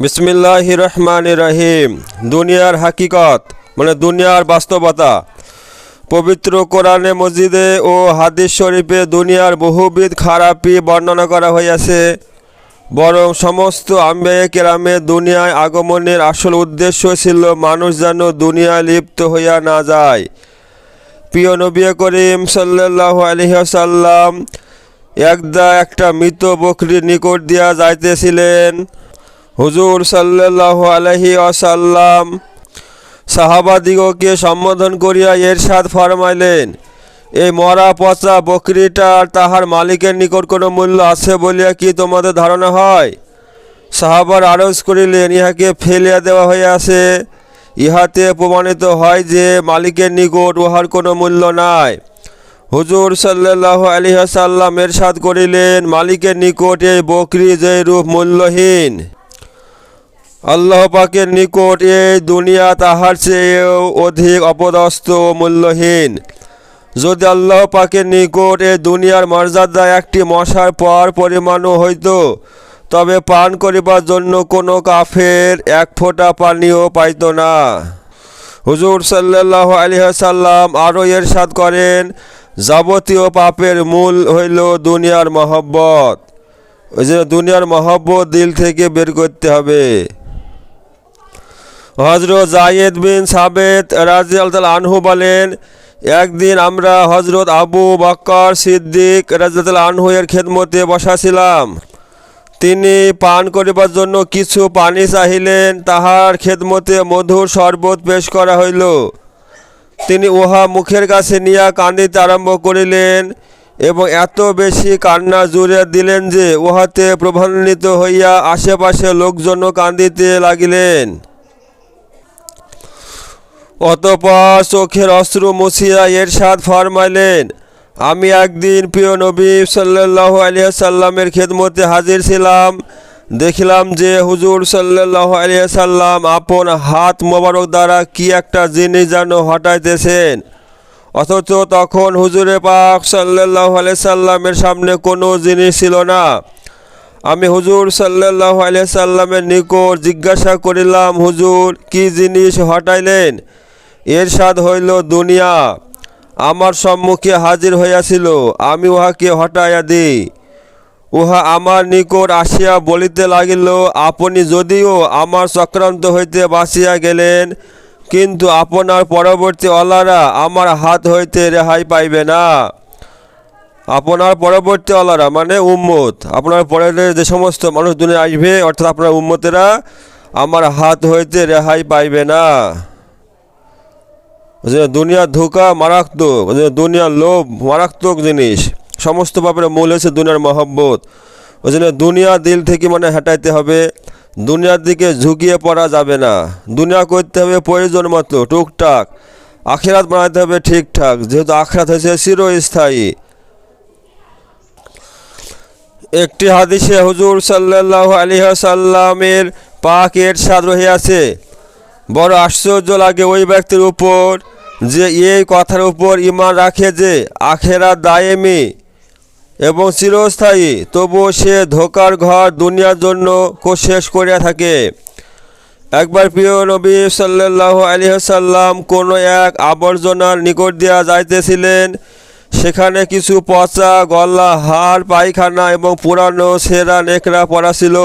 বিসমিল্লাহির রহমানির রহিম। দুনিয়ার হাকিকত মানে দুনিয়ার বাস্তবতা। পবিত্র কোরআনে মজিদে ও হাদিস শরীফে দুনিয়ার বহুবিধ খারাপি বর্ণনা করা হইয়াছে। বরং সমস্ত আম্বিয়া কেরামের দুনিয়ায় আগমনের আসল উদ্দেশ্য ছিল মানুষ যেন দুনিয়ায় লিপ্ত হইয়া না যায়। প্রিয় নবী করিম সাল্লাল্লাহু আলাইহি ওয়াসাল্লাম একদা একটা মৃত বকরির নিকট দিয়া যাইতেছিলেন। হুজুর সাল্লাল্লাহু আলাইহি ওয়াসাল্লাম সাহাবাদিগকে সম্বোধন করিয়া ইরশাদ ফরমাইলেন, এই মরা পচা বকরিটার তাহার মালিকের নিকট কোনো মূল্য আছে বলিয়া কি তোমাদের ধারণা হয়? সাহাবার আরজ করিলেন, ইহাকে ফেলিয়া দেওয়া হইয়াছে। ইহাতে প্রমাণিত হয় যে মালিকের নিকট উহার কোনো মূল্য নাই। হুজুর সাল্লাল্লাহু আলাইহি ওয়াসাল্লাম ইরশাদ করিলেন, মালিকের নিকট এই বকরি যে রূপ মূল্যহীন, আল্লাহ পাকের নিকট এই দুনিয়া তাহার চেয়েও অধিক অপদস্থ ও মূল্যহীন। যদি আল্লাহ পাকের নিকট এই দুনিয়ার মর্যাদা একটি মশার পর পরিমাণও হইত, তবে পান করিবার জন্য কোনো কাফের এক ফোঁটা পানিও পাইত না। হুজুর সাল্লাল্লাহু আলাইহি ওয়াসাল্লাম আরও ইরশাদ করেন, যাবতীয় পাপের মূল হইল দুনিয়ার মহব্বত। ওই যে দুনিয়ার মহব্বত দিল থেকে বের করতে হবে। হযরত যায়েদ বিন সাবিত রাদিয়াল্লাহু আনহু বলেন, একদিন আমরা হযরত আবু বকর সিদ্দিক রাদিয়াল্লাহু আনহু এর খেদমতে বসাছিলাম। তিনি পান করিবার জন্য কিছু পানি চাহিলেন। তাহার খেদমতে মধুর শরবত পেশ করা হইল। তিনি উহা মুখের কাছে নিয়া কান্দিতে আরম্ভ করিলেন এবং এত বেশি কান্না জুড়ে দিলেন যে উহাতে প্রভান্বিত হইয়া আশেপাশে লোকজনও কান্দিতে লাগিলেন। অতঃপর চোখের অশ্রু মুছিয়া ইরশাদ ফরমাইলেন, আমি একদিন প্রিয় নবী সাল্লাল্লাহু আলাইহি ওয়াসাল্লামের খেদমতে হাজির ছিলাম। দেখিলাম যে হুজুর সাল্লাল্লাহু আলাইহি ওয়াসাল্লাম আপন হাত মোবারক দ্বারা কি একটা জিনিস যেন হটাইতেছেন, অথচ তখন হুজুরে পাক সাল্লাল্লাহু আলাইহি ওয়াসাল্লামের সামনে কোনো জিনিস ছিল না। আমি হুজুর সাল্লাল্লাহু আলাইহি ওয়াসাল্লামের নিকট জিজ্ঞাসা করিলাম, হুজুর কি জিনিস হটাইলেন? ইরশাদ হইল, দুনিয়া আমার সম্মুখে হাজির হইয়াছিল, আমি উহাকে হটাইয়া দিই। উহা আমার নিকট আসিয়া বলিতে লাগিল, আপনি যদিও আমার চক্রান্ত হইতে বাঁচিয়া গেলেন, কিন্তু আপনার পরবর্তী অলারা আমার হাত হইতে রেহাই পাইবে না। আপনার পরবর্তী অলারা মানে উম্মত, আপনার পরে যে সমস্ত মানুষ দুনিয়া আসবে, অর্থাৎ আপনার উম্মতেরা আমার হাত হইতে রেহাই পাইবে না। দুনিয়ার ধোঁকা মারাত্মক, দুনিয়ার লোভ মারাত্মক জিনিস। সমস্ত পাপের মূল হচ্ছে দুনিয়ার মহব্বত। ওই জন্য দুনিয়া দিল থেকে মানে হটাইতে হবে। দুনিয়ার দিকে ঝুঁকিয়ে পড়া যাবে না। দুনিয়া করতে হবে প্রয়োজন মতো টুকটাক, আখিরাত বানাইতে হবে ঠিকঠাক, যেহেতু আখিরাত হয়েছে চিরস্থায়ী। একটি হাদিসে হুজুর সাল্লাল্লাহু আলাইহি ওয়াসাল্লামের পাক ইরশাদ রহিয়াছে, বড় আশ্চর্য লাগে ওই ব্যক্তির উপর যে এই কথার উপর ঈমান রাখে যে আখিরাত দায়েমি এবং চিরস্থায়ী, তবুও সে ধোঁকার ঘর দুনিয়ার জন্য শেষ করিয়া থাকে। একবার প্রিয় নবী সাল্লাল্লাহু আলাইহি ওয়াসাল্লাম কোনো এক আবর্জনার নিকট দিয়া যাইতেছিলেন। সেখানে কিছু পচা গলা হাড়, পায়খানা এবং পুরানো ছেঁড়া নেকড়া পড়া ছিল।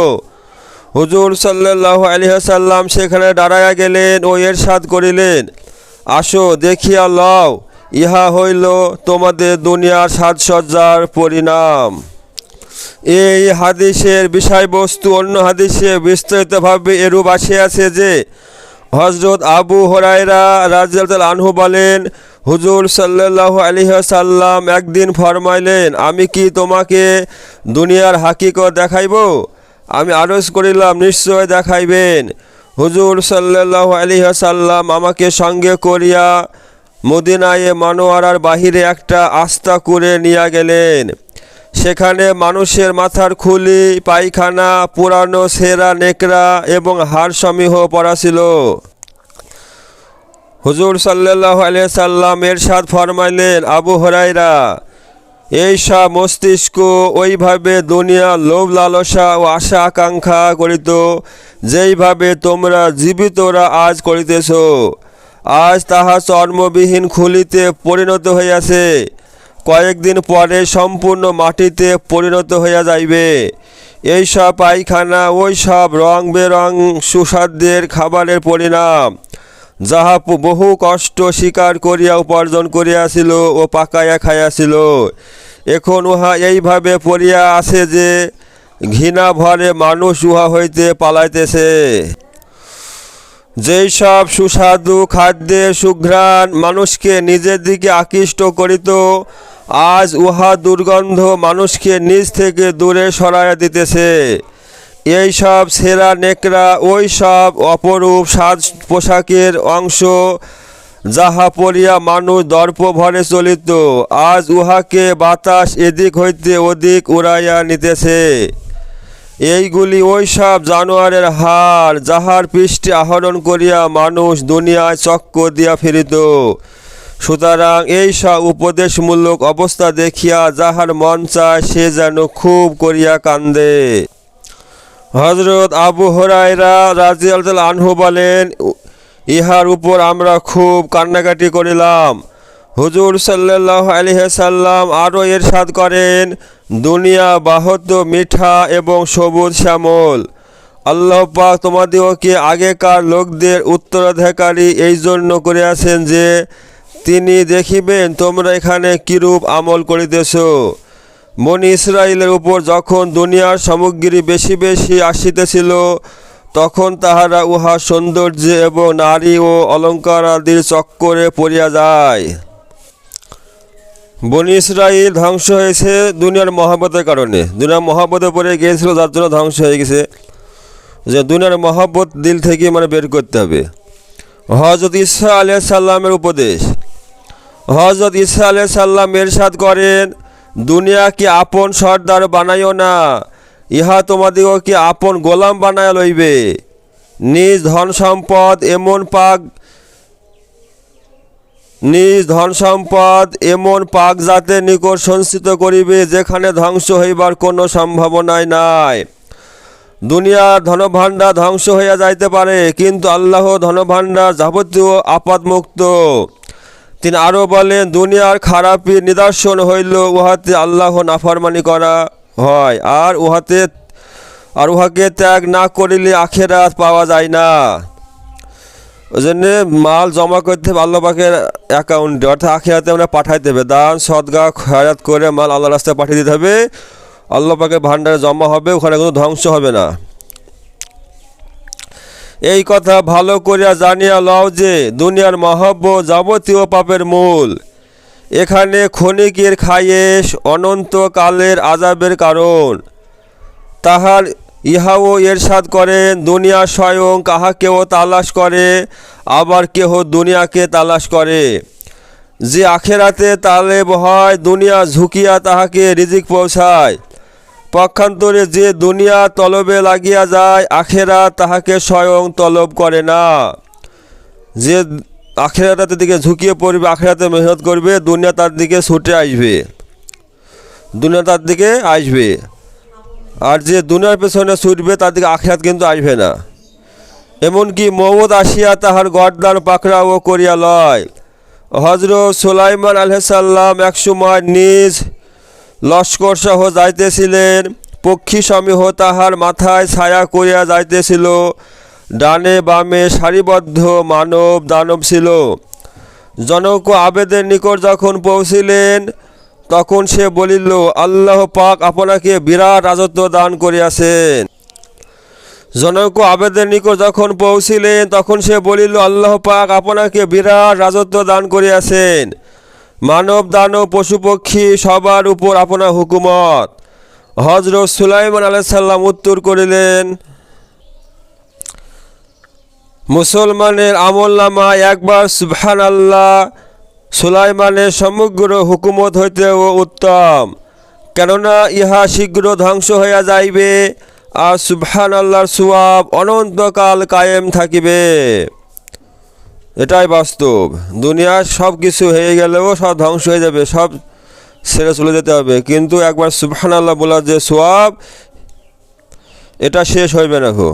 হুজুর সাল্লাল্লাহু আলাইহি ওয়াসাল্লাম সেখানে দাঁড়াইয়া গেলেন ও ইরশাদ করিলেন, আসো দেখিয়া লও, ইহা হইল তোমাদের দুনিয়ার সাজসজ্জার পরিণাম। এই হাদিসের বিষয়বস্তু অন্য হাদিসে বিস্তারিতভাবে এরূপ আসিয়াছে যে হযরত আবু হুরায়রা রাদিয়াল্লাহু আনহু বলেন, হুজুর সাল্লাল্লাহু আলাইহি ওয়াসাল্লাম একদিন ফরমাইলেন, আমি কি তোমাকে দুনিয়ার হাকিকত দেখাইব? আমি আরজ করিলাম, নিশ্চয় দেখাইবেন। হুজুর সাল্লাল্লাহু আলাইহি ওয়াসাল্লাম আমাকে সঙ্গে করিয়া মদিনায়ে মানোয়ারার বাহিরে একটা আস্তা করে নিয়ে গেলেন। সেখানে মানুষের মাথার খুলি, পায়খানা, পুরানো ছেঁড়া নেকড়া এবং হাড়সমূহ পড়া ছিল। হুজুর সাল্লাল্লাহু আলাইহি ওয়াসাল্লাম ইরশাদ ফরমাইলেন, আবু হুরায়রা, এই সব মস্তিষ্ক ওইভাবে দুনিয়ার লোভ লালসা ও আশা আকাঙ্ক্ষা করিত, যেইভাবে তোমরা জীবিতরা আজ করিতেছ। আজ তাহা চর্মবিহীন খুলিতে পরিণত হইয়াছে, কয়েকদিন পরে সম্পূর্ণ মাটিতে পরিণত হইয়া যাইবে। এই সব পায়খানা ওই সব রং বেরং সুস্বাদের খাবারের পরিণাম, যাহা বহু কষ্ট স্বীকার করিয়া উপার্জন করিয়াছিল ও পাকাইয়া খাইয়াছিল। এখন উহা এইভাবে পড়িয়া আছে যে ঘৃণা ভরে মানুষ উহা হইতে পালাইতেছে। যেই সব সুস্বাদু খাদ্যের সুঘ্রাণ মানুষকে নিজের দিকে আকৃষ্ট করিত, আজ উহা দুর্গন্ধ মানুষকে নিজ থেকে দূরে সরাইয়া দিতেছে। এই সব ছেঁড়া নেকড়া ওই সব অপরূপ সাজ পোশাকের অংশ, যাহা পরিয়া মানুষ দর্প ভরে চলিত, আজ উহাকে বাতাস এদিক হইতে ওদিক উড়াইয়া নিতেছে। এইগুলি ওই সব জানোয়ারের হাড়, যাহার পৃষ্ঠে আহরণ করিয়া মানুষ দুনিয়ায় চক্কর দিয়া ফিরিত। সুতরাং এই সব উপদেশমূলক অবস্থা দেখিয়া যাহার মন চায় সে যেন খুব করিয়া কান্দে। হযরত আবু হুরায়রা রাদিয়াল্লাহু আনহু বলেন, ইহার উপর আমরা খুব কান্নাকাটি করিলাম। হুজুর সাল্লাল্লাহু আলাইহি সাল্লাম আরও ইরশাদ করেন, দুনিয়া বাহত মিঠা এবং সবুজ শ্যামল। আল্লাহ পাক তোমাদিগকে আগেকার লোকদের উত্তরাধিকারী এই জন্য করিয়াছেন যে তিনি দেখিবেন তোমরা এখানে কিরূপ আমল করিতেছ। বনি ইসরাইলের উপর যখন দুনিয়ার সামগ্রী বেশি বেশি আসিতেছিল, তখন তাহারা উহা সৌন্দর্য এবং নারী ও অলঙ্কার আদির চক্করে পড়িয়া যায়। বনি ইসরাইল ধ্বংস হয়েছে দুনিয়ার মহব্বতের কারণে। দুনিয়ার মহব্বতে পড়ে গিয়েছিল, যার জন্য ধ্বংস হয়ে গেছে। যে দুনিয়ার মহব্বত দিল থেকে বের করতে হবে। হযরত ঈসা আলাইহিস সালামের উপদেশ। হযরত ঈসা আলাইহিস সালাম ইরশাদ করেন, দুনিয়াকে আপন সর্দার বানাইও না, ইহা তোমাদিগকে আপন গোলাম বানায়া লইবে। নিজ ধন সম্পদ এমন পাক জাতের নিকট সঞ্চিত করিবে, যেখানে ধ্বংস হইবার কোনো সম্ভাবনাই নাই। দুনিয়ার ধনভাণ্ডার ধ্বংস হইয়া যাইতে পারে, কিন্তু আল্লাহ ধনভাণ্ডার যাবতীয় আপাতমুক্ত। তিনি আরও বলেন, দুনিয়ার খারাপির নিদর্শন হইল উহাতে আল্লাহ নাফরমানি করা হয়, আর উহাকে ত্যাগ না করিলে আখিরাত পাওয়া যায় না। ওই জন্যে মাল জমা করতে হবে আল্লাহ পাকের অ্যাকাউন্টে, অর্থাৎ আখিরাতে আমরা পাঠাইতে হবে। দান সদকা খয়রাত করে মাল আল্লাহ রাস্তায় পাঠিয়ে দিতে হবে, আল্লাহ পাকের ভাণ্ডারে জমা হবে, ওখানে কোনো ধ্বংস হবে না। এই কথা ভালো করিয়া জানিয়া লও যে দুনিয়ার মহব্বত যাবতীয় পাপের মূল। এখানে ক্ষণিকের খায়েশ অনন্তকালের আযাবের কারণ। তাহার ইহাও ইরশাদ করেন, দুনিয়া স্বয়ং কাহাকেও তালাশ করে, আবার কেহ দুনিয়াকে তালাশ করে। যে আখেরাতে তালেব হয়, দুনিয়া ঝুঁকিয়া তাহাকে রিজিক পৌঁছায়। পক্ষান্তরে যে দুনিয়া তলবে লাগিয়া যায়, আখেরাত তাহাকে স্বয়ং তলব করে না। যে আখেরাতের দিকে ঝুঁকিয়ে পড়বে, আখেরাতে মেহনত করবে, দুনিয়া তার দিকে ছুটে আসবে। আর যে দুনিয়ার পেছনে ছুটবে তার দিকে আখেরাত কিন্তু আসবে না। এমনকি মওত আসিয়া তাহার গর্দান পাকড়াও করিয়া লয়। হযরত সুলাইমান আলাইহিস সালাম একসময় নিজ লস্কর সহ যাইতেছিলেন, পক্ষী সমূহ তাহার মাথায় ছায়া করিয়া যাইতেছিল, ডানে বামে সারিবদ্ধ মানব দানব ছিল। জনক আবেদের নিকট যখন পৌঁছিলেন, তখন সে বলিল, আল্লাহ পাক আপনাকে বিরাট রাজত্ব দান করিয়াছেন। জনক আবেদের নিকট যখন পৌঁছিলেন, তখন সে বলিল, আল্লাহ পাক আপনাকে বিরাট রাজত্ব দান করিয়াছেন। মানব দানব পশু পক্ষী সবার উপর আপনার হুকুমত। হযরত সুলাইমান আলাইহিস সালাম উত্তর করিলেন, মুসলমানের আমলনামায় একবার সুবহানাল্লাহ সুলাইমানের সমগ্র হুকুমত হইতেও উত্তম, কেননা ইহা শীঘ্র ধ্বংস হইয়া যাইবে, আর সুবহানাল্লাহর সওয়াব অনন্তকাল কায়েম থাকিবে। এটাই বাস্তব। দুনিয়ার সব কিছু হয়ে গেলেও সব ধ্বংস হয়ে যাবে, সব ছেড়ে চলে যেতে হবে। কিন্তু একবার সুবহানাল্লাহ বলা যে সওয়াব, এটা শেষ হইবে না গো,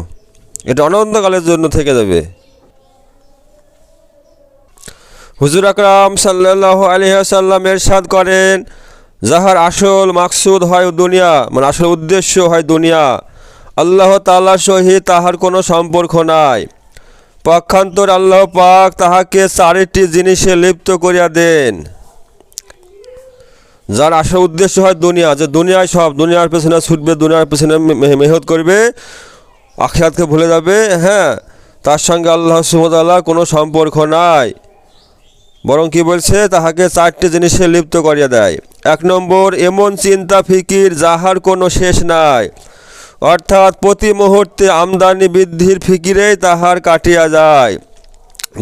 এটা অনন্তকালের জন্য থেকে যাবে। হুজুর আকরাম সাল্লাল্লাহু আলাইহি ওয়াসাল্লাম ইরশাদ করেন, যাহার আসল মাকসুদ হয় দুনিয়া, মানে আসল উদ্দেশ্য হয় দুনিয়া, আল্লাহ তাআলার সহিত তাহার কোনো সম্পর্ক নাই। পক্ষান্তর আল্লাহ পাক তাহাকে চারিটি জিনিসে লিপ্ত করিয়া দেন। যার আসল উদ্দেশ্য হয় দুনিয়া, যে দুনিয়ায় সব দুনিয়ার পেছনে ছুটবে, দুনিয়ার পেছনে মেহনত করবে, আখিরাতকে ভুলে যাবে, হ্যাঁ, তার সঙ্গে আল্লাহ সুবহানাহু ওয়া তাআলার কোনো সম্পর্ক নাই। বরং কি বলছে, তাহাকে চারটি জিনিসে লিপ্ত করিয়া দেয়। 1 নম্বর, এমন চিন্তা ফিকির যাহার কোনো শেষ নাই, অর্থাৎ প্রতি মুহূর্তে আমদানি বৃদ্ধির ফিকিরেই তাহার কাটিয়া যায়।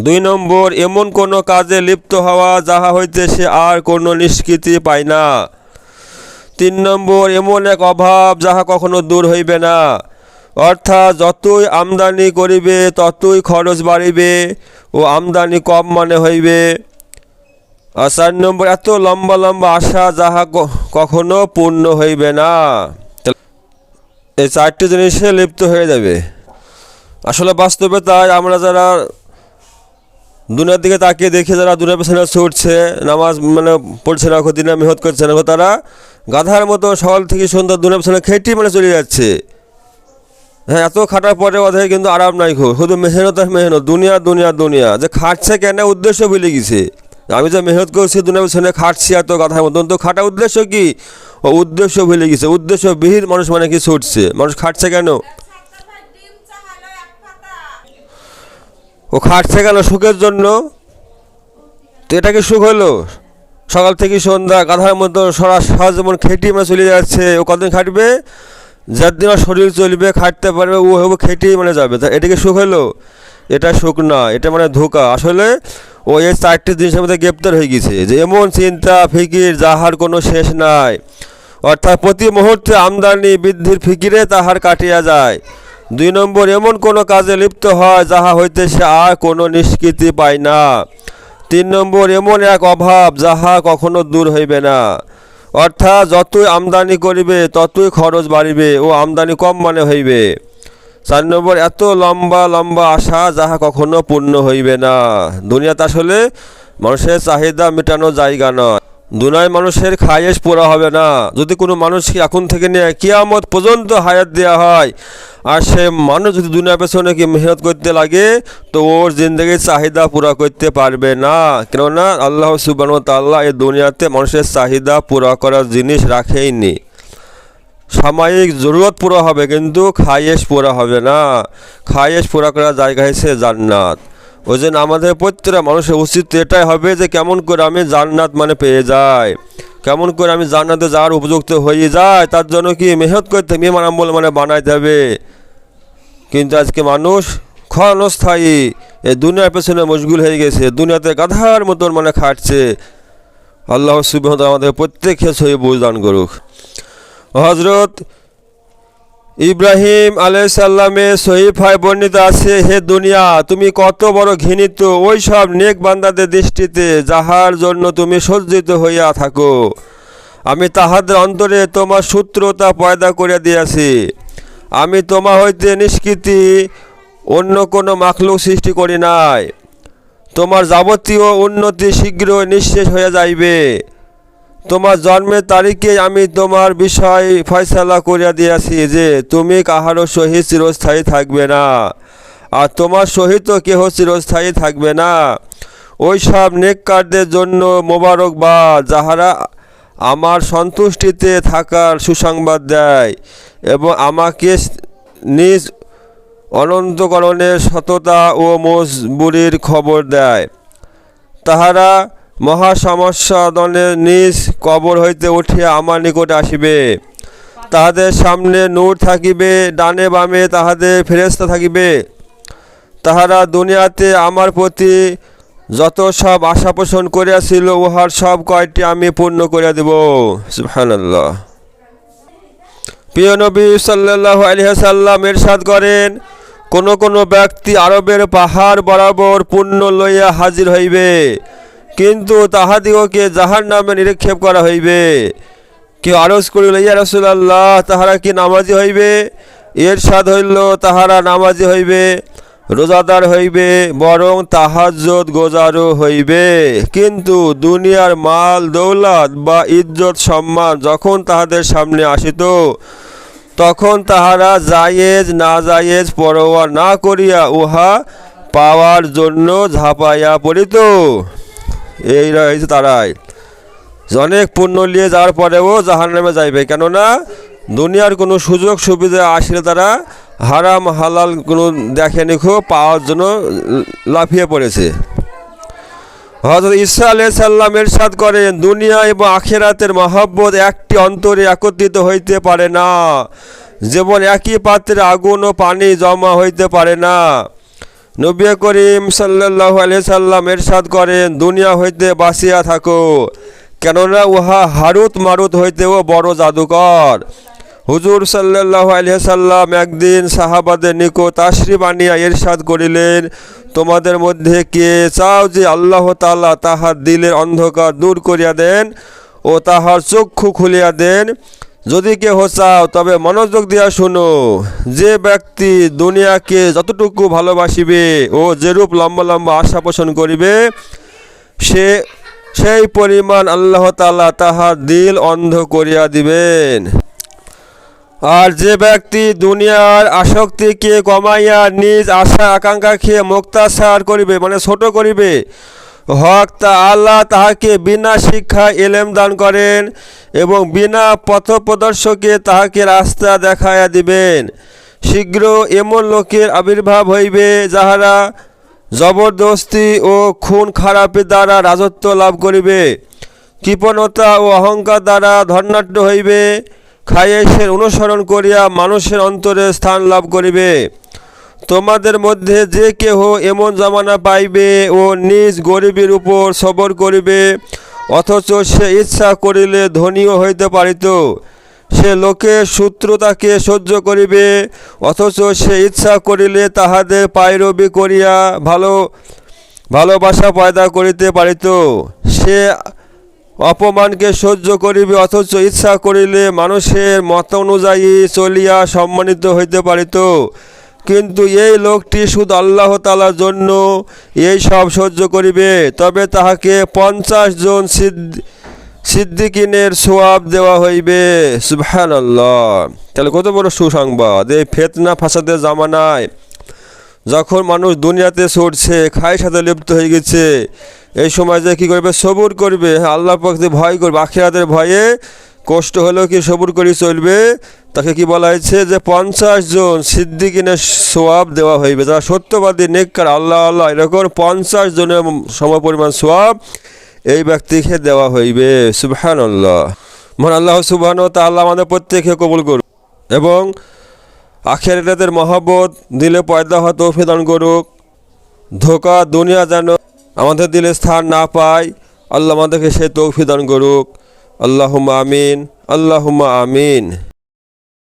2 নম্বর, এমন কোনো কাজে লিপ্ত হওয়া যাহা হইতে সে আর কোনো নিষ্কৃতি পায় না। 3 নম্বর, এমন এক অভাব যাহা কখনো দূর হইবে না, অর্থাৎ যতই আমদানি করিবে ততই খরচ বাড়িবে ও আমদানি কম মনে হইবে। আর 4 নম্বর, এত লম্বা লম্বা আশা যাহা কখনো পূর্ণ হইবে না। এই 4টি জিনিসে লিপ্ত হয়ে যাবে। আসলে বাস্তবে তাই আমরা যারা দুনিয়ার দিকে তাকিয়ে দেখি, যারা দুনিয়ার পেছনে ছুটছে, নামাজ মানে পড়ছে না, দিনে মেহনত করছে না, তারা গাধার মতো সকাল থেকে সন্ধ্যা দুনিয়ার পেছনে খেটি মানে চলে যাচ্ছে। হ্যাঁ, এত খাটার পরে ওদের কিন্তু আরাম নাই, শুধু মেহনত আর মেহনত, দুনিয়া দুনিয়া দুনিয়া। যে খাটছে কেন, উদ্দেশ্য ভুলে গেছে। আমি যে মেহনত করছি দুনিয়ার পেছনে খাটছি এত গাধার মতন, তো খাটা উদ্দেশ্য কি? ও উদ্দেশ্য ভুলে গেছে। উদ্দেশ্যবিহীন মানুষ মানে কি ছুটছে, মানুষ খাটছে কেন? ও খাটছে কেন? সুখের জন্য। তো এটা কি সুখ হলো? সকাল থেকে সন্ধ্যা গাধার মতো সারা যেমন খেটি মানে চলে যাচ্ছে, ও কতদিন খাটবে? যার দিন শরীর চলবে, খাটতে পারবে, ও হবে খেটি মানে যাবে। তা এটা কি সুখ হলো? এটা সুখ না, এটা মানে ধোঁকা। আসলে ও এই 4টি জিনিসের মধ্যে গ্রেপ্তার হয়ে গেছে, যে এমন চিন্তা ফিকির যাহার কোনো শেষ নাই, অর্থাৎ প্রতি মুহূর্তে আমদানি বৃদ্ধির ফিকিরে তাহার কাটিয়া যায়। 2 নম্বর, এমন কোনো কাজে লিপ্ত হয় যাহা হইতে সে আর কোনো নিষ্কৃতি পায় না। 3 নম্বর, এমন এক অভাব যাহা কখনো দূর হইবে না, অর্থাৎ যতই আমদানি করিবে ততই খরচ বাড়িবে ও আমদানি কম মনে হইবে। 4 নম্বর, এত লম্বা লম্বা আশা যাহা কখনো পূর্ণ হইবে না। দুনিয়াতে আসলে মানুষের চাহিদা মেটানো জায়গা নয়। দুনিয়ায় মানুষের খায়েশ পুরা হবে না। যদি কোনো মানুষকে এখন থেকে নিয়ে কিয়ামত পর্যন্ত হায়াত দেওয়া হয়, আর সে মানুষ যদি দুনিয়ার পেছনে কি মেহনত করতে লাগে, তো ওর জিন্দগির চাহিদা পুরা করতে পারবে না। কেননা আল্লাহ সুবহানাহু ওয়া তাআলা এই দুনিয়াতে মানুষের চাহিদা পুরা করার জিনিস রাখেইনি। সাময়িক জরুরত পুরা হবে, কিন্তু খায়েশ পুরা হবে না। খায়েশ পুরা করার জায়গা হচ্ছে জান্নাত। ওই জন্য আমাদের প্রত্যেকটা মানুষের উচিত এটাই হবে যে কেমন করে আমি জান্নাত মানে পেয়ে যাই, কেমন করে আমি জান্নাতে যাওয়ার উপযুক্ত হয়ে যায়, তার জন্য কি মেহনত করতে মেহমান আমল মানে বানাইতে হবে। কিন্তু আজকে মানুষ ক্ষণস্থায়ী এই দুনিয়ার পেছনে মশগুল হয়ে গেছে, দুনিয়াতে গাধার মতন মানে খাটছে। আল্লাহ সুবহানাহু ওয়া তাআলা আমাদের প্রত্যেককে সহি বুঝ দান করুক। হযরত ইব্রাহিম আলাইহিস সালামের সহিফায় বর্ণিত আছে, হে দুনিয়া, তুমি কত বড় ঘৃণিত ওই সব নেক বান্দাদের দৃষ্টিতে যাহার জন্য তুমি সজ্জিত হইয়া থাকো। আমি তাহাদের অন্তরে তোমার শত্রুতা পয়দা করিয়া দিয়াছি। আমি তোমা হইতে নিষ্কৃতি অন্য কোনো মাখলুক সৃষ্টি করি নাই। তোমার যাবতীয় উন্নতি শীঘ্রই নিঃশেষ হইয়া যাইবে। তোমার জন্মের তারিখে আমি তোমার বিষয় ফয়সালা করিয়া দিয়াছি যে তুমি কাহারও সহিত চিরস্থায়ী থাকবে না, আর তোমার সহিত কেহ চিরস্থায়ী থাকবে না। ওই সব নেককারদের জন্য মোবারকবাদ যাহারা আমার সন্তুষ্টিতে থাকার সুসংবাদ দেয় এবং আমাকে নিজ অনন্তকরণের সততা ও মজবুরির খবর দেয়। তাহারা মহাসমস্যাদনে নিজ কবর হইতে উঠিয়া আমার নিকটে আসিবে। তাহাদের সামনে নূর থাকিবে, ডানে বামে তাহাদের ফেরেশতা থাকিবে। তাহারা দুনিয়াতে আমার প্রতি যত সব আশা পোষণ করিয়াছিল, উহার সব কয়টি আমি পূর্ণ করিয়া দেব। সুবহানাল্লাহ। প্রিয় নবী সাল্লাল্লাহু আলাইহি ওয়াসাল্লাম ইরশাদ করেন, কোন কোন ব্যক্তি আরবের পাহাড় বরাবর পুণ্য লইয়া হাজির হইবে, কিন্তু তাহাদিগকে জাহান্নামে নিক্ষেপ করা হইবে। কেউ আরজ করিল, ইয়া রাসূলুল্লাহ, তাহারা কি নামাজি হইবে? ইরশাদ হইল, তাহারা নামাজি হইবে, রোজাদার হইবে, বরং তাহাজ্জুদ গোজারও হইবে। কিন্তু দুনিয়ার মাল দৌলত বা ইজ্জত সম্মান যখন তাহাদের সামনে আসিত, তখন তাহারা জায়েজ না জায়েজ পরোয়া না করিয়া উহা পাওয়ার জন্য ঝাঁপাইয়া পড়িত। এই রয়েছে তারাই অনেক পুণ্য নিয়ে যাওয়ার পরেও জাহান্নামে যাইবে, কেননা দুনিয়ার কোনো সুযোগ সুবিধা আসলে তারা হারাম হালাল কোনো দেখেনি, খুব পাওয়ার জন্য লাফিয়ে পড়েছে। হযরত ঈসা আলাইহিস সালাম ইরশাদ করেন, দুনিয়া এবং আখিরাতের মহব্বত একটি অন্তরে একত্রিত হইতে পারে না, যেমন একই পাত্রে আগুন ও পানি জমা হইতে পারে না। নবী করিম সাল্লাল্লাহু আলাইহি সাল্লাম ইরশাদ করেন, দুনিয়া হইতে বাঁচিয়া থাকো, কেননা উহা হারুত মারুত হইতেও বড় জাদুকর। হুজুর সাল্লাল্লাহু আলাইহি সাল্লাম একদিন সাহাবাদের নিকট তাশরিফ আনিয়া ইরশাদ করিলেন, তোমাদের মধ্যে কে চাও যে আল্লাহ তাআলা তাহার দিলের অন্ধকার দূর করিয়া দেন ও তাহার চক্ষু খুলিয়া দেন? যদি কেহ চাও তবে মনোযোগ দিয়া শুনো। যে ব্যক্তি দুনিয়াকে যতটুকু ভালোবাসিবে ও যেরূপ লম্বা লম্বা আশা পোষণ করিবে, সেই পরিমাণ আল্লাহ তাআলা তাহার দিল অন্ধ করিয়া দিবেন। আর যে ব্যক্তি দুনিয়ার আসক্তিকে কমাইয়া নিজ আশা আকাঙ্ক্ষাকে মুক্তাচার করিবে, মানে ছোট করিবে, হক আল্লাহ তাহাকে বিনা শিক্ষা এলেম দান করেন এবং বিনা পথপ্রদর্শকে তাহাকে রাস্তা দেখাইয়া দিবেন। শীঘ্র এমন লোকের আবির্ভাব হইবে যাহারা জবরদস্তি ও খুন খারাপি দ্বারা রাজত্ব লাভ করিবে, কৃপণতা ও অহংকার দ্বারা ধর্নাঢ্য হইবে, খায়েশের অনুসরণ করিয়া মানুষের অন্তরে স্থান লাভ করিবে। তোমাদের মধ্যে যে কেহ এমন জামানা পাইবে ও নিজ গরিবের উপর সবর করিবে, অথচ সে ইচ্ছা করিলে ধনীও হইতে পারিত, সে লোকের শত্রুতাকে সহ্য করিবে, অথচ সে ইচ্ছা করিলে তাহাদের পায়রবি করিয়া ভালোবাসা পয়দা করিতে পারিত, সে অপমানকে সহ্য করিবে, অথচ ইচ্ছা করিলে মানুষের মত অনুযায়ী চলিয়া সম্মানিত হইতে পারিত। কিন্তু এই লোকটি শুধু আল্লাহ তাআলার জন্য এই সব সহ্য করিবে, তবে তাহাকে 50 জন সিদ্দিকিনের সওয়াব দেওয়া হইবে। সুবহানাল্লাহ। তাহলে কত বড় সুসংবাদ! এই ফিতনা ফাসাদের জামানায় যখন মানুষ দুনিয়াতে ছড়ছে, খায় সাথে লিপ্ত হয়ে গেছে, এই সময় যে কী করবে? সবুর করবে, আল্লাহ পাকে ভয় করবে, আখিরাতের ভয়ে কষ্ট হলেও কি সবুর করে চলবে। তাকে কি বলা হয়েছে? যে 50 জন সিদ্দিকিনের সওয়াব দেওয়া হইবে, যারা সত্যবাদী নেককার আল্লাহ আল্লাহ এরকম 50 জনের সমপরিমাণ সওয়াব এই ব্যক্তিকে দেওয়া হইবে। সুবহানাল্লাহ। মহান আল্লাহ সুবহানাহু ওয়া তাআলা আমাদের প্রত্যেককে কবুল করুক এবং আখিরাতের মহব্বত দিলে পয়দা হওয়া তৌফিক দান করুক। ধোঁকা দুনিয়া যেন আমাদের দিলে স্থান না পায়, আল্লাহ আমাদেরকে সেই তৌফিক দান করুক। আল্লাহুম্মা আমিন, আল্লাহুম্মা আমিন।